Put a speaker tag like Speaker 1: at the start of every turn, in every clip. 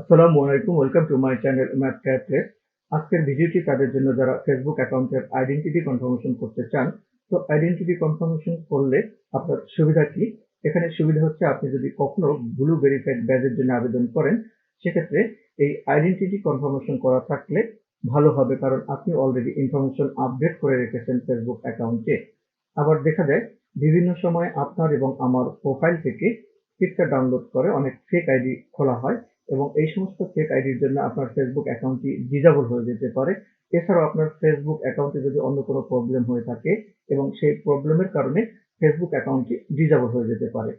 Speaker 1: আসসালামু আলাইকুম, welcome to my channel MABT। আজকের ভিডিওটি তাদের জন্য যারা ফেসবুক অ্যাকাউন্টের আইডেন্টিটি কনফার্মেশন করতে চান। তো আইডেন্টিটি কনফার্মেশন করলে আপনার সুবিধা কি? এখানে সুবিধা হচ্ছে আপনি যদি কখনো ব্লু ভেরিফাইড ব্যাজের জন্য আবেদন করেন, সেক্ষেত্রে এই আইডেন্টিটি কনফার্মেশন করা থাকলে ভালো হবে, কারণ আপনি অলরেডি ইনফরমেশন আপডেট করে রেখেছেন ফেসবুক অ্যাকাউন্টে। আবার দেখা যায় বিভিন্ন সময় আপনার এবং আমার প্রোফাইল থেকে পিকচার ডাউনলোড করে অনেক ফেক আইডি খোলা হয়, এবং এই সমস্ত ফেক আইডির জন্য আপনার ফেসবুক অ্যাকাউন্টটি ডিজেবল হয়ে যেতে পারে। এছাড়াও আপনার ফেসবুক অ্যাকাউন্টে যদি অন্য কোনো প্রবলেম হয়ে থাকে এবং সেই প্রবলেমের কারণে ফেসবুক অ্যাকাউন্টটি ডিজেবল হয়ে যেতে পারে।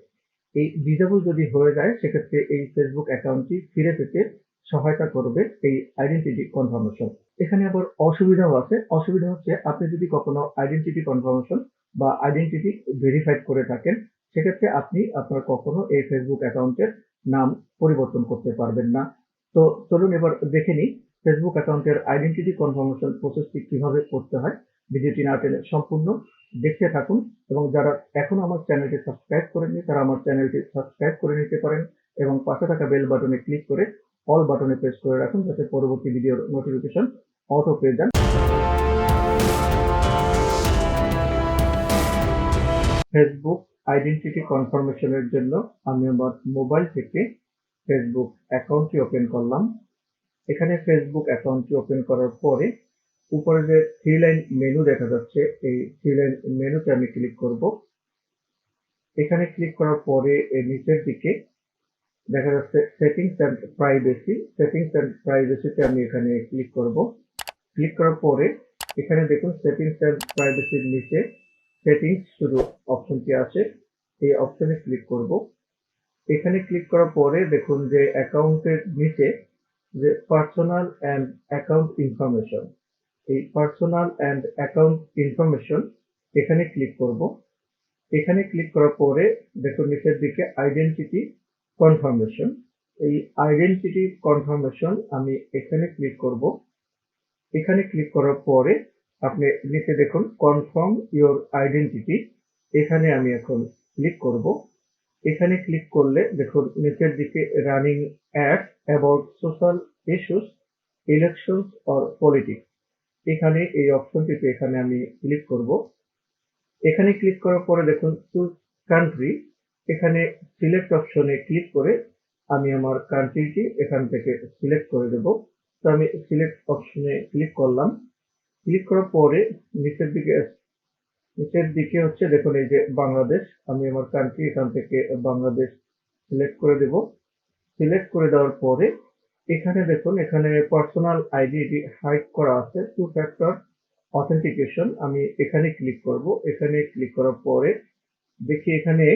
Speaker 1: এই ডিজেবল যদি হয়ে যায়, সেক্ষেত্রে এই ফেসবুক অ্যাকাউন্টটি ফিরে পেতে সহায়তা করবে এই আইডেন্টিটি কনফার্মেশন। এখানে আবার অসুবিধাও আছে। অসুবিধা হচ্ছে আপনি যদি কখনো আইডেন্টিটি কনফার্মেশন বা আইডেন্টিটি ভেরিফাইড করে থাকেন, সেক্ষেত্রে আপনি আপনার কখনো এই ফেসবুক অ্যাকাউন্টের নাম পরিবর্তন করতে পারবেন না। তো চলুন এবার দেখে নিই ফেসবুক অ্যাকাউন্টের আইডেন্টিটি কনফার্মেশন প্রসেসটি কিভাবে করতে হয়। ভিডিওটি না টেনে সম্পূর্ণ দেখতে থাকুন, এবং যারা এখনো আমার চ্যানেলটি সাবস্ক্রাইব করেননি তারা আমার চ্যানেলটি সাবস্ক্রাইব করে নিতে পারেন, এবং পাশে থাকা বেল বাটনে ক্লিক করে অল বাটনে প্রেস করে রাখুন, যাতে পরবর্তী ভিডিওর নোটিফিকেশন অটো পেয়ে যান। ফেসবুক আইডেন্টিটি কনফার্মেশনের জন্য আমি আমার মোবাইল থেকে ফেসবুক অ্যাকাউন্টটি ওপেন করলাম। এখানে ফেসবুক অ্যাকাউন্টটি ওপেন করার পরে উপরে যে থ্রি লাইন মেনু দেখা যাচ্ছে, এই থ্রি লাইন মেনুতে আমি ক্লিক করব। এখানে ক্লিক করার পরে এর নিচের দিকে দেখা যাচ্ছে settings and privacy. Settings and প্রাইভেসিতে আমি এখানে ক্লিক করব। ক্লিক করার পরে এখানে দেখুন সেটিংস অ্যান্ড প্রাইভেসির নিচে সেটিংস শুধু অপশনটি আছে, এই অপশনে ক্লিক করব। এখানে ক্লিক করার পরে দেখুন যে অ্যাকাউন্টের নিচে যে পার্সোনাল অ্যান্ড অ্যাকাউন্ট ইনফরমেশন, এই পার্সোনাল অ্যান্ড অ্যাকাউন্ট ইনফরমেশন এখানে ক্লিক করব। এখানে ক্লিক করার পরে দেখুন নিচের দিকে আইডেন্টিটি কনফার্মেশন, এই আইডেন্টিটি কনফার্মেশন আমি এখানে ক্লিক করব। এখানে ক্লিক করার পরে আপনি নিচে দেখুন কনফার্ম ইওর আইডেন্টিটি, এখানে আমি এখন ক্লিক করব। এখানে ক্লিক করলে দেখুন নিচের দিকে running ad about social issues, elections or politics, এখানে এই অপশনটিতে এখানে আমি ক্লিক করব। এখানে ক্লিক করার পরে দেখুন চুজ কান্ট্রি, এখানে সিলেক্ট অপশনে ক্লিক করে আমি আমার কান্ট্রিটি এখান থেকে সিলেক্ট করে দেব। তো আমি সিলেক্ট অপশনে ক্লিক করলাম। ক্লিক করার পরে নিচের দিকে হচ্ছে দেখুন এই যে বাংলাদেশ, আমি আমার কান্ট্রি এখান থেকে বাংলাদেশ সিলেক্ট করে দেব। সিলেক্ট করে দেওয়ার পরে এখানে দেখুন এখানে পার্সোনাল আইডি হাইড করা আছে, টু ফ্যাক্টর অথেন্টিকেশন, আমি এখানে ক্লিক করব। এখানে ক্লিক করার পরে দেখি এখানে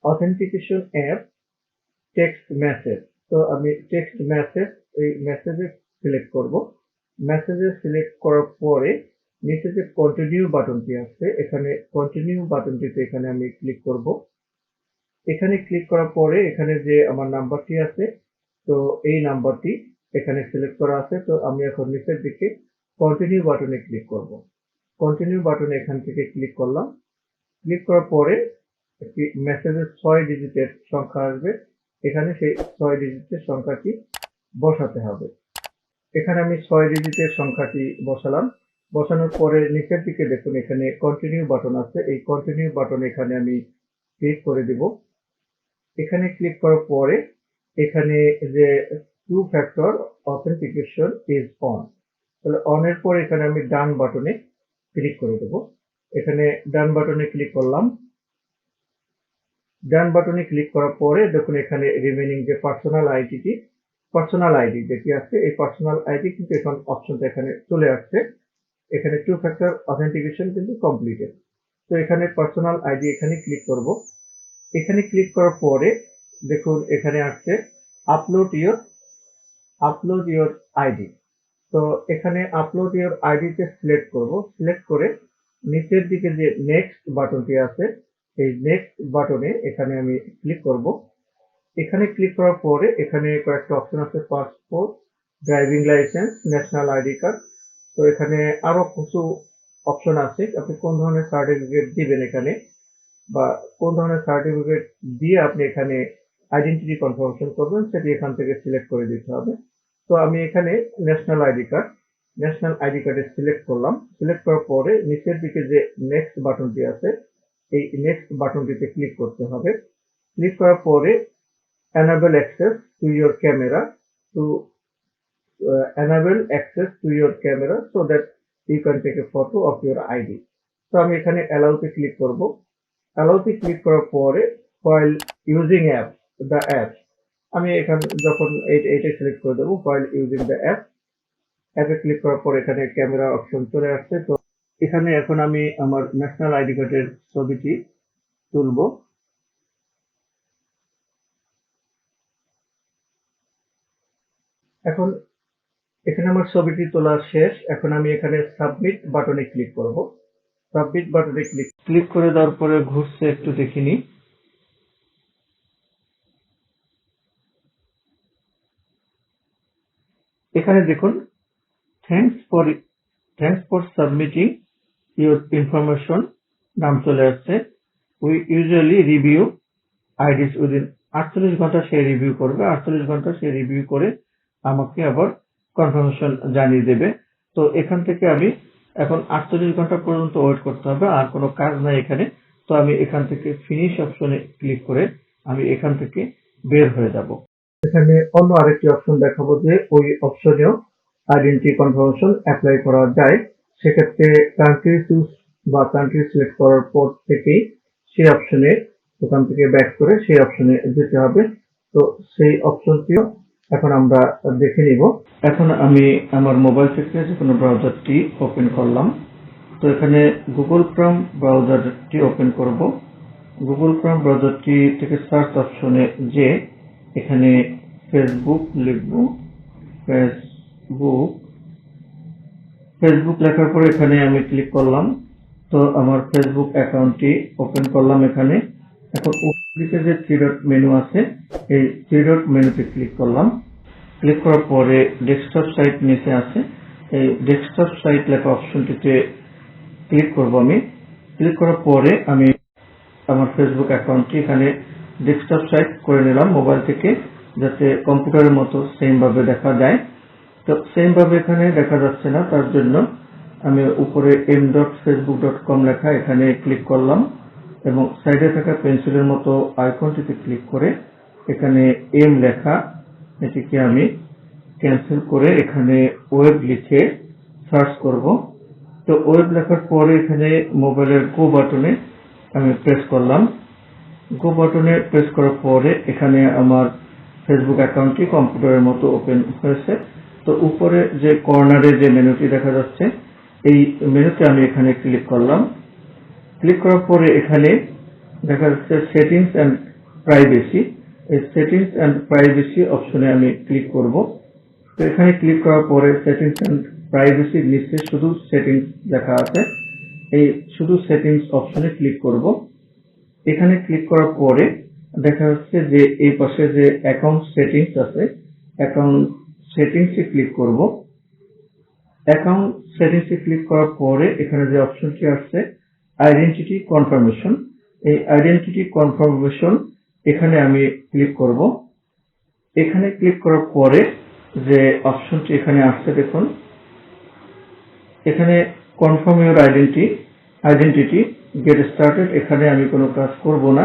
Speaker 1: অথেন্টিকেশন অ্যাপ টেক্সট মেসেজ, তো আমি টেক্সট মেসেজ এই মেসেজে সিলেক্ট করব। মেসেজে সিলেক্ট করার পরে নিচে যে কন্টিনিউ বাটনটি আছে, এখানে কন্টিনিউ বাটনটিতে এখানে আমি ক্লিক করব। এখানে ক্লিক করার পরে এখানে যে আমার নাম্বারটি আছে, তো এই নাম্বারটি এখানে সিলেক্ট করা আছে, তো আমি এখন নিচের দিকে কন্টিনিউ বাটনে ক্লিক করব। কন্টিনিউ বাটনে এখান থেকে ক্লিক করলাম। ক্লিক করার পরে একটি মেসেজের 6 ডিজিটের সংখ্যা আসবে, এখানে সেই 6 ডিজিটের সংখ্যাটি বসাতে হবে। এখানে আমি 6 ডিজিটের সংখ্যাটি বসালাম। বসানোর পরে নিচের দিকে দেখুন এখানে কন্টিনিউ বাটন আছে, এই কন্টিনিউ বাটন এখানে আমি ক্লিক করে দিব। এখানে ক্লিক করার পরে এখানে যে two factor authentication is on, তাহলে অনের পর এখানে আমি ডান বাটনে ক্লিক করে দেব। এখানে ডান বাটনে ক্লিক করলাম। ডান বাটনে ক্লিক করার পরে দেখুন এখানে রিমেইনিং যে পার্সোনাল আইডি যেটি আছে, এই পার্সোনাল আইডি কিন্তু এখন অপশনটা এখানে চলে আসছে। এখানে টু ফ্যাক্টর অথেন্টিকেশন কিন্তু কমপ্লিটেড। তো এখানে পার্সোনাল আইডি এখানে ক্লিক করব। এখানে ক্লিক করার পরে দেখুন এখানে আসছে আপলোড ইওর আইডি, তো এখানে আপলোড ইওর আইডিতে সিলেক্ট করব। সিলেক্ট করে নিচের দিকে যে নেক্সট বাটনটি আছে, এই নেক্সট বাটনে এখানে আমি ক্লিক করব। এখানে ক্লিক করার পরে এখানে কয়েকটা অপশন আছে, passport, driving licence, national ID card, তো এখানে আরো কিছু অপশন আছে, আপনি কোন ধরনের সার্টিফিকেট দিবেন এখানে, বা কোন ধরনের সার্টিফিকেট দিয়ে আপনি এখানে আইডেন্টিটি কনফার্মেশন করবেন সেটি এখান থেকে সিলেক্ট করে দিতে হবে। তো আমি এখানে ন্যাশনাল আইডি কার্ডে সিলেক্ট করলাম। সিলেক্ট করার পরে নিচের দিকে যে নেক্সট বাটনটি আছে এই নেক্সট বাটনটিতে ক্লিক করতে হবে। ক্লিক করার পরে enable access to your camera to enable access to your camera so that you can take a photo of your ID. তো আমি এখানে allow তে ক্লিক করব। allow তে ক্লিক করার পরে while using the app আমি এখানে যখন এইটা সিলেক্ট করে দেব while using the app অ্যাপে ক্লিক করার পর এখানে ক্যামেরা অপশন চলে আসছে। তো এখানে এখন আমি আমার ন্যাশনাল আইডি কার্ডের ছবিটি তুলব। এখন এখানে আমার ছবিটি তোলা শেষ। এখন আমি এখানে সাবমিট বাটনে ক্লিক করব। সাবমিট বাটনে ক্লিক করে দেওয়ার পরে ঘুরছে, একটু দেখিনি। এখানে দেখুন thanks for submitting your information নাম চলে আসছে। উই ইউজুয়ালি রিভিউ আইডিস উইদিন 48 ঘন্টা সে রিভিউ করবে। 48 ঘন্টা সে রিভিউ করে আমাকে আবার কনফার্মেশন জানিয়ে দেবে। তো এখান থেকে আমি এখন 48 ঘন্টা পর্যন্ত ওয়েট করতে হবে, আর কোনো কাজ নাই এখানে। তো আমি এখান থেকে ফিনিশ অপশনে ক্লিক করে আমি এখান থেকে বের হয়ে যাব। এখানে অন্য আরেকটি অপশন দেখাবো যে ওই অপশনেও আইডেন্টিটি কনফার্মেশন অ্যাপ্লাই করা যায়। সেক্ষেত্রে কান্ট্রি চুজ বা কান্ট্রি সিলেক্ট করার পর থেকেই সেই অপশনে ওখান থেকে ব্যাক করে সেই অপশনে যেতে হবে। তো সেই অপশনটিও এখন আমরা দেখে নিব। এখন আমি আমার মোবাইল থেকে যে কোনো ব্রাউজারটি ওপেন করলাম। তো এখানে গুগল ক্রোম ব্রাউজারটি ওপেন করব। গুগল ক্রোম ব্রাউজারটি থেকে সার্চ অপশনে যে এখানে ফেসবুক লিখব। ফেসবুক লেখার পরে এখানে আমি ক্লিক করলাম। তো আমার ফেসবুক অ্যাকাউন্টটি ওপেন করলাম এখানে। এখন উপর দিকে যে থ্রি ডট মেনু আছে এই থ্রি ডট মেনুতে ক্লিক করলাম। ক্লিক করার পরে ডেস্কটপ সাইট নিচে আছে, এই ডেস্কটপ সাইট লেখা অপশনটিতে ক্লিক করব আমি। ক্লিক করার পরে আমি আমার ফেসবুক অ্যাকাউন্টটি এখানে ডেস্কটপ সাইট করে নিলাম মোবাইল থেকে, যাতে কম্পিউটারের মতো সেম ভাবে দেখা যায়। তো সেম ভাবে এখানে দেখা যাচ্ছে না, তার জন্য আমি উপরে m.facebook.com লেখা এখানে ক্লিক করলাম এবং সাইডে থাকা পেন্সিলের মতো আইকনটিতে ক্লিক করে এখানে এম লেখা এটিকে আমি ক্যান্সেল করে এখানে ওয়েব লিখে সার্চ করব। তো ওয়েব লেখার পরে এখানে মোবাইলের গো বাটনে আমি প্রেস করলাম। গো বাটনে প্রেস করার পরে এখানে আমার ফেসবুক অ্যাকাউন্টটি কম্পিউটারের মতো ওপেন হয়েছে। তো উপরে যে কর্নারে যে মেনুটি দেখা যাচ্ছে এই মেনুতে আমি এখানে ক্লিক করলাম। ক্লিক করার পরে এখানে দেখা যাচ্ছে সেটিংস এন্ড প্রাইভেসি। এই সেটিংস এন্ড প্রাইভেসি অপশনে আমি ক্লিক করব। তো এখানে ক্লিক করার পরে সেটিংস এন্ড প্রাইভেসির নিচে শুধু সেটিংস লেখা আছে, এই শুধু সেটিংস অপশনে ক্লিক করব। এখানে ক্লিক করার পরে দেখা যাচ্ছে যে এই পাশে যে অ্যাকাউন্ট সেটিংস আছে অ্যাকাউন্ট সেটিংসে ক্লিক করব। অ্যাকাউন্ট সেটিংসে ক্লিক করার পরে এখানে যে অপশনটি আসছে আইডেন্টিটি কনফার্মেশন, এই আইডেন্টিটি কনফার্মেশন এখানে আমি ক্লিক করব। এখানে ক্লিক করার পরে যে অপশনটি এখানে আসছে দেখুন, এখানে confirm your identity get started, এখানে আমি কোনো কাজ করব না।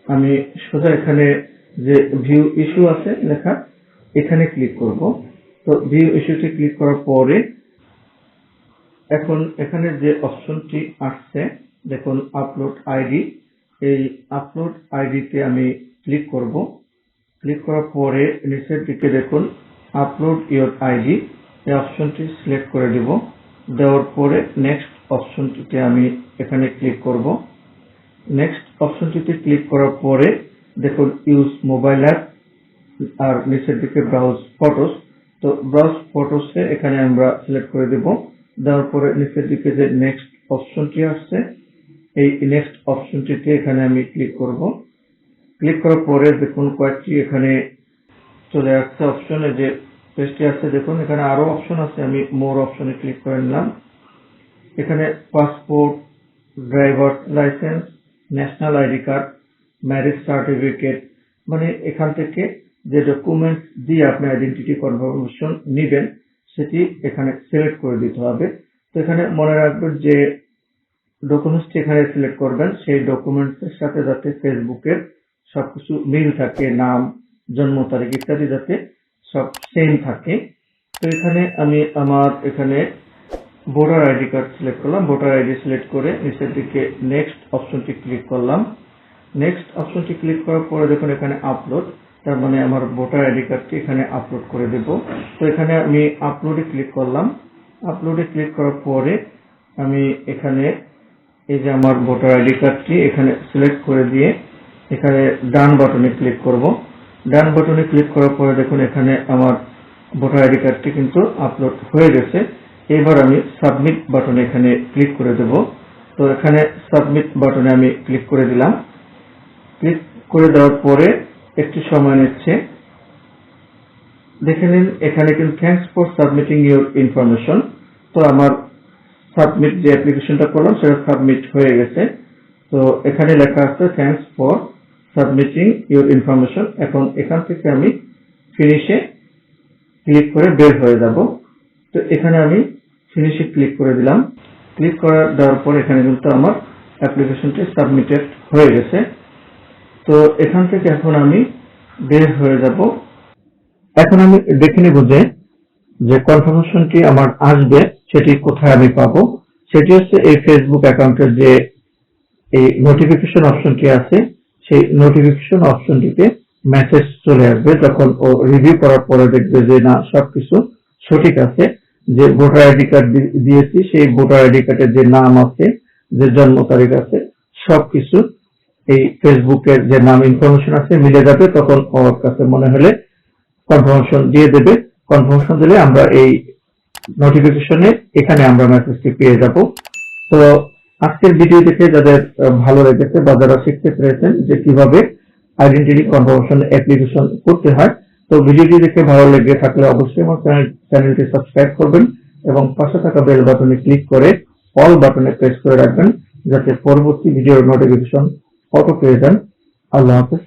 Speaker 1: আমি সোজা এখানে যে ভিউ ইস্যু আছে লেখা এখানে ক্লিক করব। তো ভিউ ইস্যুতে ক্লিক করার পরে এখন এখানে যে অপশনটি আসছে দেখুন আপলোড আইডি, এই আপলোড আইডিতে আমি ক্লিক করব। ক্লিক করার পরে নিচের দিকে দেখুন আপলোড ইউর আইডি, এই অপশনটি সিলেক্ট করে দেব। দেওয়ার পরে নেক্সট অপশনটিতে আমি এখানে ক্লিক করব। নেক্সট অপশনটিতে ক্লিক করার পরে দেখুন ইউজ মোবাইল অ্যাপ আর নিচের দিকে ব্রাউজ ফটোস। তো ব্রাউজ ফটোসে এখানে আমরা সিলেক্ট করে দেব। দেওয়ার পরে নিচের দিকে যে নেক্সট অপশনটি আসছে এই নেক্সট অপশনটিতে এখানে আমি ক্লিক করব। ক্লিক করার পরে দেখুন কয়েকটি এখানে চলে আসছে অপশনে যে পেজটি আসছে দেখুন এখানে আরো অপশন আছে, আমি মোর অপশনে ক্লিক করে নিলাম। এখানে passport, driver licence, national ID card, marriage certificate, মানে এখান থেকে যে ডকুমেন্টস দিয়ে আপনি আইডেন্টিটি কনফার্মেশন নেবেন সেটি এখানে সিলেক্ট করে দিতে হবে। তো এখানে মনে রাখবেন যে ডকুমেন্টসটি এখানে সিলেক্ট করবেন সেই ডকুমেন্টসের সাথে যাতে ফেসবুকের সবকিছু মিল থাকে, নাম, জন্ম তারিখ ইত্যাদি যাতে সব সেম থাকে। তো এখানে আমি আমার এখানে ভোটার আইডি কার্ড সিলেক্ট করলাম। ভোটার আইডি সিলেক্ট করে নিচের দিকে নেক্সট অপশনটি ক্লিক করলাম। নেক্সট অপশনটি ক্লিক করার পরে দেখুন এখানে আপলোড, তার মানে আমার ভোটার আইডি কার্ডটি এখানে আপলোড করে দেব। তো এখানে আমি আপলোডে ক্লিক করলাম। আপলোডে ক্লিক করার পরে আমি এখানে এই যে আমার ভোটার আইডি কার্ডটি এখানে সিলেক্ট করে দিয়ে এখানে ডান বাটনে ক্লিক করব। ডান বাটনে ক্লিক করার পরে দেখুন এখানে আমার ভোটার আইডি কার্ডটি কিন্তু আপলোড হয়ে গেছে। এবার আমি সাবমিট বাটনে এখানে ক্লিক করে দেব। তো এখানে সাবমিট বাটনে আমি ক্লিক করে দিলাম। ক্লিক করে দেওয়ার পরে একটু সময় নিচ্ছে। দেখে নিন এখানে কিন্তু thanks for submitting your information. তো আমার সাবমিট যে অ্যাপ্লিকেশনটা করলাম সেটা সাবমিট হয়ে গেছে। তো এখানে লেখা আছে thanks for submitting your information. এখন এখান থেকে আমি ফিনিশে ক্লিক করে বের হয়ে যাব। তো এখানে আমি ফিনিশে ক্লিক করে দিলাম। ক্লিক করে দেওয়ার পর এখানে কিন্তু আমার অ্যাপ্লিকেশনটি সাবমিটেড হয়ে গেছে। তো এখান থেকে এখন আমি বের হয়ে যাব। এখন আমি দেখে নেব যে কনফার্মেশনটি আমার আসবে সেটি কোথায় আমি পাবো। সেটি হচ্ছে এই ফেসবুক অ্যাকাউন্টের যে এই নোটিফিকেশন অপশনটি আছে সেই নোটিফিকেশন অপশনটিতে মেসেজ চলে আসবে। যখন ও রিভিউ করার পরে দেখবে যে না সবকিছু সঠিক আছে, যে ভোটার আইডি কার্ড দিয়েছি সেই ভোটার আইডি কার্ডের যে নাম আছে, যে জন্ম তারিখ আছে, সবকিছু এই ফেসবুকের যে নাম ইনফরমেশন আছে মিলে যাবে। তখন ওর কাছে মনে হলে কনফার্মেশন দিয়ে দেবে। কনফার্মেশন দিলে আমরা এই নোটিফিকেশনে এখানে আমরা মেসেজটি পেয়ে যাব। তো আজকের ভিডিও দেখে যাদের ভালো লেগেছে বা যারা শিখতে পেরেছেন যে কিভাবে আইডেন্টিটি কনফার্মেশন অ্যাপ্লিকেশন করতে হয়, তো ভিডিওটি দেখে ভালো লেগে থাকলে অবশ্যই আমার চ্যানেলটি সাবস্ক্রাইব করবেন এবং পাশে থাকা বেল বাটনে ক্লিক করে অল বাটনে প্রেস করে রাখবেন যাতে পরবর্তী ভিডিওর নোটিফিকেশন অটো পেয়ে যান। আল্লাহ হাফেজ।